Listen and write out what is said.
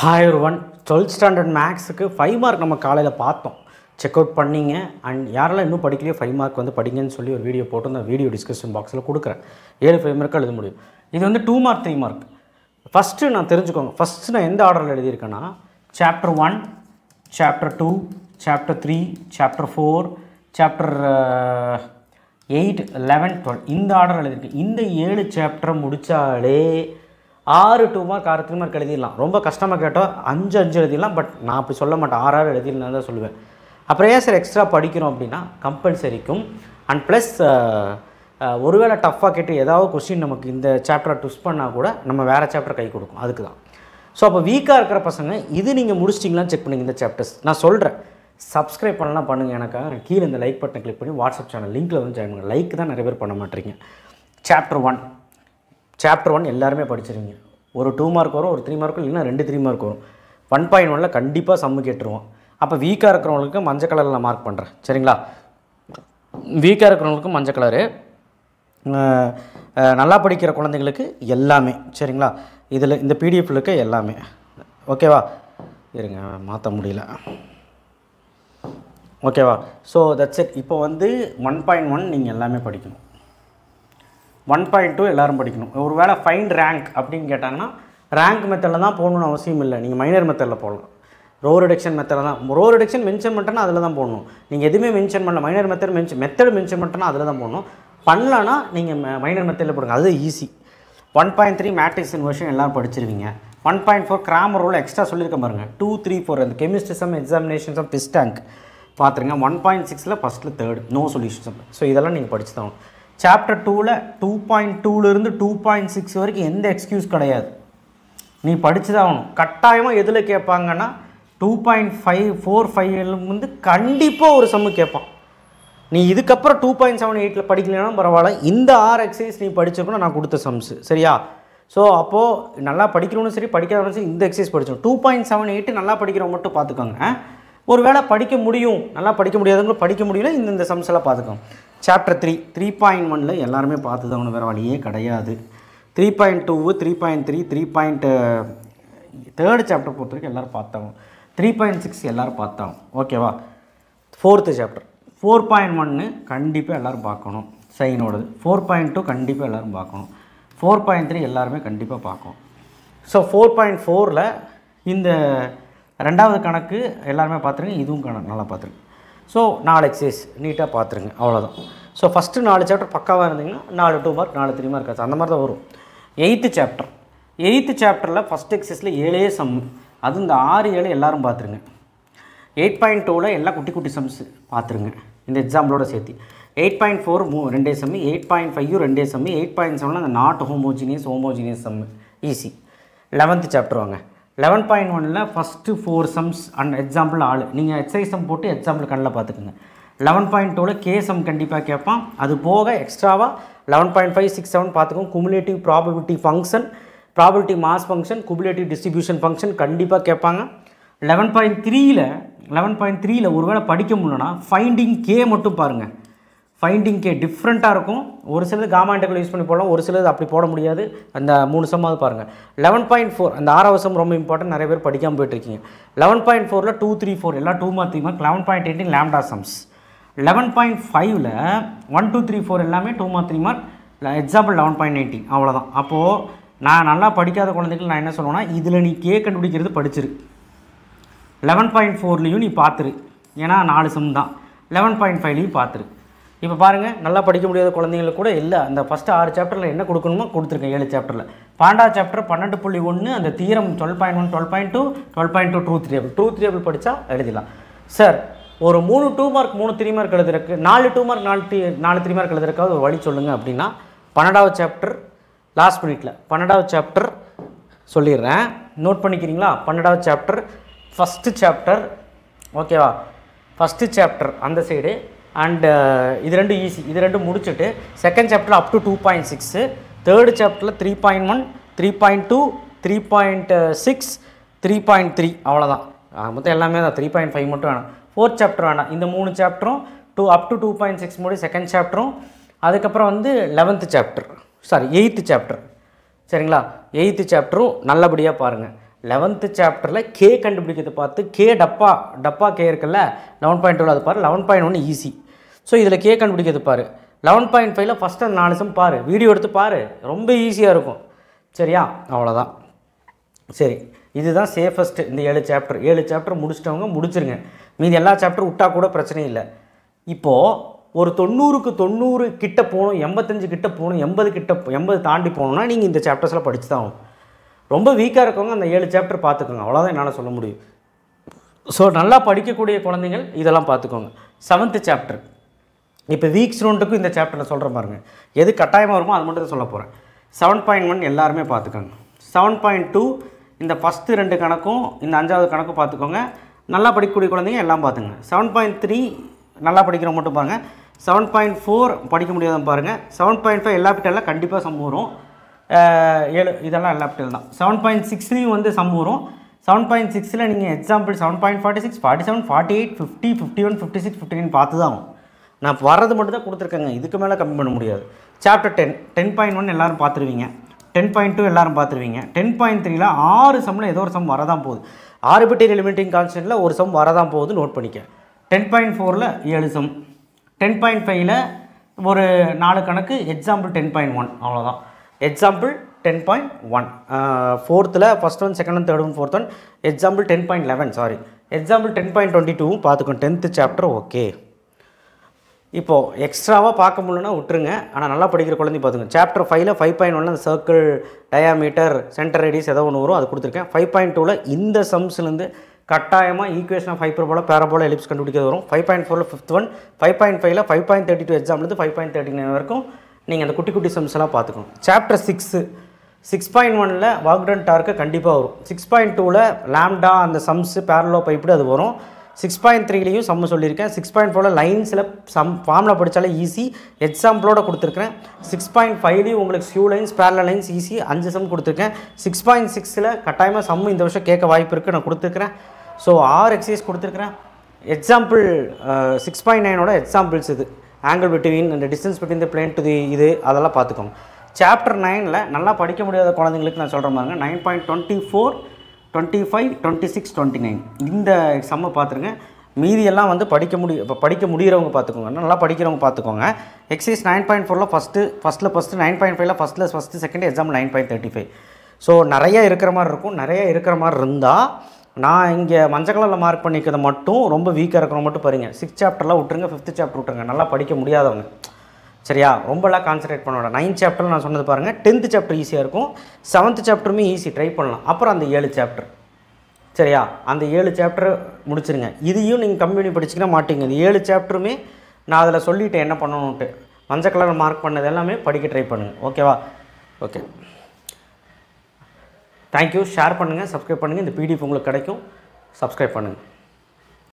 Hi everyone, 12th standard மேக்ஸுக்கு 5 mark நம்ம காலையில் பார்த்தோம். செக் அவுட் பண்ணிங்க அண்ட் யாரெல்லாம் இன்னும் படிக்கலையோ 5 மார்க் வந்து படிங்கன்னு சொல்லி ஒரு வீடியோ போட்டு அந்த வீடியோ டிஸ்கஷன் பாக்ஸில் கொடுக்குறேன். 7 5 மார்க் எழுத முடியும். இது வந்து 2 மார்க் 3 மார்க். ஃபஸ்ட்டு நான் தெரிஞ்சுக்கோங்க, ஃபஸ்ட்டு நான் எந்த ஆர்டரில் எழுதியிருக்கேன்னா chapter 1, chapter 2, chapter 3, chapter 4, chapter 8, 11, 12 இந்த ஆர்டர் எழுதியிருக்கேன். இந்த 7 சாப்டரை முடித்தாலே 6 2 மார்க் 6 3 மார்க் எழுதிடலாம். ரொம்ப கஷ்டமாக கேட்டால் 5 எழுதிடலாம். பட் நான் அப்படி சொல்ல மாட்டேன், 6 எழுதிடலாம் தான் சொல்லுவேன். அப்புறம் ஏன் சார் எக்ஸ்ட்ரா படிக்கிறோம் அப்படின்னா கம்பல்சரிக்கும் அண்ட் ப்ளஸ் ஒருவேளை டஃப்பாக கேட்டு ஏதாவது கொஸ்டின் நமக்கு இந்த சாப்டரை ட்விஸ்ட் பண்ணால் கூட நம்ம வேறு சாப்டர் கை கொடுக்கும். அதுக்கு தான். ஸோ அப்போ வீக்காக இருக்கிற பசங்க இது நீங்கள் முடிச்சிட்டிங்களான்னு செக் பண்ணிங்க. இந்த சாப்டர்ஸ் நான் சொல்கிறேன், சப்ஸ்கிரைப் பண்ணலாம் பண்ணுங்கள். எனக்காக கீழே இந்த லைக் பட்டனை கிளிக் பண்ணி வாட்ஸ்அப் சேனல் லிங்க்கில் வந்து ஜாயின் பண்ணுங்கள். லைக் தான் நிறைய பேர் பண்ண மாட்டேறீங்க. சாப்டர் 1 எல்லாருமே படிச்சிருவீங்க. ஒரு 2 மார்க் வரும், ஒரு 3 மார்க் இல்லைன்னா 2 3 மார்க் வரும். 1.1ல் கண்டிப்பாக சம்மு கேட்டுருவோம். அப்போ வீக்காக இருக்கிறவங்களுக்கு மஞ்சள் கலரில் நான் மார்க் பண்ணுறேன், சரிங்களா? வீக்காக இருக்கிறவங்களுக்கு மஞ்சள் கலரு, நல்லா படிக்கிற குழந்தைங்களுக்கு எல்லாமே, சரிங்களா? இதில் இந்த பிடிஎஃப்ல இருக்க எல்லாமே ஓகேவா? இருங்க, மாற்ற முடியல. ஓகேவா? So that's it. இப்போ வந்து 1.1 நீங்கள் எல்லாமே படிக்கணும். 1.2 எல்லோரும் படிக்கணும். ஒரு வேளை ஃபைண்ட் ரேங்க் அப்படின்னு கேட்டாங்கன்னா ரேங்க் மெத்தடில் தான் போகணுன்னு அவசியம் இல்லை. நீங்கள் மைனர் மெத்தடில் போடலாம். ரோ ரிடக்ஷன் மெத்தடில் தான். ரோ ரிடக்ஷன் மென்ஷன் பண்ணிட்டேன்னா அதில் தான் போடணும். நீங்கள் எதுவுமே மென்ஷன் பண்ணல, மைனர் மெத்தட் மென்ஷன் பண்ணிட்டேன்னா அதில் தான் போடணும். பண்ணலன்னா நீங்கள் மைனர் மெத்தடில் போடுங்க, அது ஈஸி. 1.3 மேட்ரிக்ஸ் இன்வர்ஷன் எல்லோரும் படிச்சிருவீங்க. 1.4 கிராமர் ரூல் எக்ஸ்ட்ரா சொல்லியிருக்க பாருங்க. 2 3 4 அந்த கெமிஸ்ட்ரி சம், எக்ஸாமினேஷன்ஸ் ஆஃப் பிஸ் டேங்க் பார்த்துருங்க. 1.6ல் ஃபஸ்ட்டில் 3rd நோ சொல்யூஷன். ஸோ இதெல்லாம் நீங்கள் படிச்சு தான். சாப்டர் 2ல் 2.2லேருந்து 2.6 வரைக்கும் எந்த எக்ஸ்கியூஸ் கிடையாது, நீ படித்து தான் ஆகணும். கட்டாயமாக எதில் கேட்பாங்கன்னா 2.5 வந்து கண்டிப்பாக ஒரு சம்மு கேட்பான். நீ இதுக்கப்புறம் 2.78ல் படிக்கலைன்னா பரவாயில்ல, இந்த 6 எக்ஸசைஸ் நீ படிச்சிருக்கணும் நான் கொடுத்த சம்ஸு, சரியா? ஸோ அப்போது நல்லா படிக்கிறவனும் சரி படிக்காதவனும் சரி இந்த எக்ஸசைஸ் படிச்சோம். 2.78 நல்லா படிக்கிறவங்க மட்டும் பார்த்துக்கோங்க. ஒரு வேளை படிக்க முடியும், நல்லா படிக்க முடியாதவங்களும் படிக்க முடியல, இந்த சம்ஸ் எல்லாம் பார்த்துக்கோங்க. சாப்டர் 3 3.1ல் எல்லாருமே பார்த்து தான் ஒன்று, வேறு வழியே கிடையாது. 3.2 3.3 3.3 சாப்டர் பொறுத்த வரைக்கும் எல்லோரும் பார்த்தாங்க. 3.6 எல்லோரும் பார்த்தாங்க, ஓகேவா? 4th சாப்டர் 4.1 கண்டிப்பாக எல்லோரும் பார்க்கணும் சைனோடது. 4.2 கண்டிப்பாக எல்லோரும் பார்க்கணும். 4.3 எல்லாருமே கண்டிப்பாக பார்க்கணும். ஸோ 4.4ல் இந்த 2வது கணக்கு எல்லாருமே பார்த்துருங்க, இதுவும் கணக்கு நல்லா பார்த்துருங்க. ஸோ 4 எக்ஸசைஸ் நீட்டாக பார்த்துருங்க, அவ்வளோதான். ஸோ ஃபஸ்ட்டு 4 சாப்டர் பக்காவாக இருந்தீங்கன்னா 4 2 மார்க் 4 3 மார்க் ஆச்சு, அந்த மாதிரி தான் வரும். 8th சாப்டரில் ஃபஸ்ட் எக்ஸசைஸில் 7 சம்மு, அது இந்த 6 7 எல்லோரும் பார்த்துருங்க. 8.2ல் எல்லாம் குட்டி குட்டி சம்ஸ் பார்த்துருங்க இந்த எக்ஸாம்பிளோட சேர்த்து. 8.4 2 சம்மு, 8.5 2 சம்மு, 8.7ல் அந்த not homogeneous sum easy. 11th chapter வாங்க. 11.1ல் ஃபஸ்ட்டு 4 சம்ஸ் அண்ட் எக்ஸாம்பிள் 4 நீங்கள் எக்ஸசைஸ் சம் போட்டு எக்ஸாம்பிள் கண்ணில் பார்த்துக்குங்க. 11.2ல் கே சம் கண்டிப்பாக கேட்பான். அது போக எக்ஸ்ட்ராவாக 11.5 6 7 பார்த்துக்கோங்க. Cumulative probability function, probability mass function, cumulative distribution function கண்டிப்பாக கேட்பாங்க. 11.3ல் ஒருவேளை படிக்க முடியலன்னா ஃபைண்டிங் கே மட்டும் பாருங்கள். ஃபைண்டிங் கே டிஃப்ரெண்ட்டாக இருக்கும். ஒரு சிலது காமா இன்டெக்ரல் யூஸ் பண்ணி போடலாம், ஒரு சிலது அப்படி போட முடியாது. அந்த 3 சம்மாவது பாருங்கள். 11.4 அந்த 6வது சம் ரொம்ப இம்பார்ட்டன்ட், நிறைய பேர் படிக்காமல் போயிட்டுருக்கீங்க. 11.4ல் 2 3 4 எல்லாம் 2 மார்க் 3 மார்க். 11.8 lambda sums. 11.5ல் 1 2 3 4 எல்லாமே 2 மார்க் 3 மார்க். எக்ஸாம்பிள் 11.18 அவ்வளோதான். அப்போது நான் நல்லா படிக்காத குழந்தைகள் நான் என்ன சொல்லுவேன்னா, இதில் நீ கே கண்டுபிடிக்கிறது படிச்சிரு. 11.4லையும் நீ பார்த்துரு, ஏன்னா 4 சம் தான். 11.5லையும் பார்த்துரு. இப்போ பாருங்கள், நல்லா படிக்க முடியாத குழந்தைங்களுக்கு கூட இல்லை, அந்த ஃபஸ்ட்டு 6 சாப்டரில் என்ன கொடுக்கணுமோ கொடுத்துருக்கேன். 7 சாப்டரில் 12வது சாப்டர் 12.1 அந்த தீரம் 12.1 12.2 12.2 ட்ரூத் டேபிள் படித்தா எழுதிடலாம். சார் ஒரு 3 2 மார்க் 3 3 மார்க் எழுதுறதுக்கு 4 2 மார்க் 4 3 மார்க் எழுதுறதுக்காவது ஒரு வழி சொல்லுங்கள் அப்படின்னா 12வது சாப்டர் லாஸ்ட் மினிட்ல 12வது சாப்டர் சொல்லிடுறேன், நோட் பண்ணிக்கிறீங்களா? 12வது சாப்டர் ஃபஸ்ட்டு சாப்டர், ஓகேவா? ஃபஸ்ட்டு சாப்டர் அந்த சைடு அண்ட் இது 2 ஈஸி. இது 2 முடிச்சுட்டு செகண்ட் சாப்டரில் அப் டு 2.6, 3rd சாப்டரில் 3.1 3.2 3.6 3.3 அவ்வளோதான். மொத்தம் எல்லாமே தான். 3.5 மட்டும் வேணாம். 4th சாப்டர் வேணாம். இந்த 3 சாப்டரும் அப் டு 2.6 முடி செகண்ட் சாப்டரும். அதுக்கப்புறம் வந்து 8th சாப்டர், சரிங்களா? 8th சாப்டரும் நல்லபடியாக பாருங்கள். 11th சாப்டரில் கே கண்டுபிடிக்கிறது பார்த்து டப்பா கே இருக்குல்ல 11.2 அது பாரு 11.1 ஈஸி. ஸோ இதில் கே கண்டுபிடிக்கிறது பாரு 11.5ல் ஃபஸ்ட்டு அந்த 4 சம் பாரு, வீடியோ எடுத்து பாரு, ரொம்ப ஈஸியாக இருக்கும். சரியா, அவ்வளோதான். சரி, இதுதான் சேஃபஸ்ட்டு. இந்த 7 சாப்டர் முடிச்சிட்டவங்க முடிச்சிருங்க. மீதி எல்லா சாப்டரும் விட்டால் கூட பிரச்சனை இல்லை. இப்போது ஒரு 90க்கு 90 கிட்ட போகணும், 85 கிட்ட போகணும், 80 தாண்டி போகணுன்னா நீங்கள் இந்த சாப்டர்ஸில் படித்து தான் ஆகும். ரொம்ப வீக்காக இருக்கவங்க அந்த 7 சாப்டர் பார்த்துக்கோங்க, அவ்வளோதான் என்னால் சொல்ல முடியும். ஸோ நல்லா படிக்கக்கூடிய குழந்தைகள் இதெல்லாம் பார்த்துக்கோங்க. 7th சாப்டர் இப்போ வீக் ஸ்டூடெண்ட்டுக்கும் இந்த சாப்டரில் சொல்கிற பாருங்க, எது கட்டாயமாக வருமோ அது மட்டும் தான் சொல்ல போகிறேன். 7.1 எல்லாருமே பார்த்துக்கோங்க. 7.2 இந்த ஃபஸ்ட்டு 2 கணக்கும் இந்த 5வது கணக்கும் பார்த்துக்கோங்க. நல்லா படிக்கக்கூடிய குழந்தைங்க எல்லாம் பார்த்துங்க. 7.3 நல்லா படிக்கிறவங்க மட்டும் பாருங்கள். 7.4 படிக்க முடியாதவங்க பாருங்கள். 7.5 எல்லா பிட்டெல்லாம் கண்டிப்பாக சம் வரும். 7 இதெல்லாம் எல்லா பிட்டல் தான். 7.6 வந்து சம் வரும். 7.6ல் நீங்கள் எக்ஸாம்பிள் 7.46, 47, 48, 50, 51, 56, 59 பார்த்து தான் ஆகும். நான் வர்றது மட்டும் தான் கொடுத்துருக்கேங்க, இதுக்கு மேலே கம்மி பண்ண முடியாது. சாப்டர் 10.1 எல்லோரும் பார்த்துருவீங்க. 10.2 எல்லோரும் பார்த்துருவீங்க. 10.3ல் 6 சம்மில் ஏதோ ஒரு சம் வரதான் போகுது. ஆர்பிட்டரி எலிமெண்டிங் கான்ஸ்டன்ட்டில் ஒரு சம் வரதான் போகுது, நோட் பண்ணிக்க. 10.4ல் 7 சம். 10.5ல் ஒரு 4 கணக்கு. எக்ஸாம்பிள் 10.1 அவ்வளோதான். Example 10.1 4th first one, second one, third one, fourth one. Example 10.11 sorry. Example 10.22 பார்த்துக்கோங்க. 10th chapter okay. இப்போது எக்ஸ்ட்ராவாக பார்க்க முடியலன்னா விட்டுருங்க, ஆனால் நல்லா படிக்கிற குழந்தை பார்த்துங்க. சாப்டர் 5ல் 5.1 அந்த சர்க்கிள், டயாமீட்டர், சென்டர் ரேடியஸ் ஏதோ ஒன்று வரும், அது கொடுத்துருக்கேன். 5.2ல் இந்த சம்ஸ்லேருந்து கட்டாயமாக equation of hyperbola, parabola, ellipse கண்டுபிடிக்கிறது வரும். 5.4ல் 5th ஒன். 5.5ல் 5.32 எக்ஸாம்லேருந்து 5.39 வரைக்கும் நீங்கள் அந்த குட்டி குட்டி சம்ஸ் எல்லாம் பார்த்துக்கணும். சாப்டர் 6.1ல் வாக்டன் டார்க்கு கண்டிப்பாக வரும். 6.2ல் லாம்டா அந்த சம்ஸு, பேரலோ பைப்பு அது வரும். 6.3லையும் சம்மு சொல்லியிருக்கேன். 6.4ல் லைன்ஸில் சம் ஃபார்மில் படித்தாலே ஈஸி, எக்ஸாம்பிளோட கொடுத்துருக்கேன். 6.5லையும் உங்களுக்கு skew lines, parallel lines easy, 5 sum கொடுத்துருக்கேன். 6.6ல் கட்டாயமாக சம்மு இந்த வருஷம் கேட்க வாய்ப்பு இருக்குது, நான் கொடுத்துருக்கிறேன். ஸோ 6 எக்ஸசைஸ் கொடுத்துருக்குறேன். எக்ஸாம்பிள் 6.9ஓட எக்ஸாம்பிள்ஸ் இது, ஆங்கிள் பிட்வீன் அந்த distance between the plane to the இது அதெல்லாம் பார்த்துக்கோங்க. சாப்டர் 9ல் நல்லா படிக்க முடியாத குழந்தைங்களுக்கு நான் சொல்கிற மாதிரிங்க 9.24, 25, 26, 29 இந்த சம்மை பார்த்துருங்க. மீதியெல்லாம் வந்து படிக்க முடிகிறவங்க பார்த்துக்கோங்க, நல்லா படிக்கிறவங்க பார்த்துக்கோங்க. எக்ஸசைஸ் 9.4ல் ஃபஸ்ட்டு 9.5ல் ஃபஸ்ட்டு செகண்ட் எக்ஸாம்பிள் 9.35. ஸோ நிறைய இருக்கிற மாதிரி இருக்கும். நிறைய இருக்கிற மாதிரி இருந்தால் நான் இங்கே மஞ்சள் கலரில் மார்க் பண்ணிக்கிறத மட்டும் ரொம்ப வீக்காக இருக்கிறவங்க மட்டும் பாருங்கள். 6th சாப்டர்லாம் விட்டுருங்க, 5th சாப்டர் விட்டுருங்க, நல்லா படிக்க முடியாதவங்க. சரியா, ரொம்பலாம் கான்சன்ட்ரேட் பண்ண வேண்டாம். 9th சாப்டரில் நான் சொன்னது பாருங்கள். 10th சாப்டர் ஈஸியாக இருக்கும். 7th சாப்டருமே ஈஸி, ட்ரை பண்ணலாம். அப்புறம் அந்த 7 சாப்டர். சரியா, அந்த 7 சாப்டர் முடிச்சிருங்க. இதையும் நீங்கள் கம்மி பண்ணி படிச்சிக்கிற மாட்டீங்க. இந்த 7 சாப்டருமே நான் அதில் சொல்லிவிட்டேன் என்ன பண்ணணுன்ட்டு. மஞ்சள் கலரில் மார்க் பண்ணது எல்லாமே படிக்க ட்ரை பண்ணுங்கள். ஓகேவா? Okay, thank you. ஷேர் பண்ணுங்கள், சப்ஸ்கிரைப் பண்ணுங்கள். இந்த பிடிஎஃப் உங்களுக்கு கிடைக்கும், சப்ஸ்கிரைப் பண்ணுங்கள்.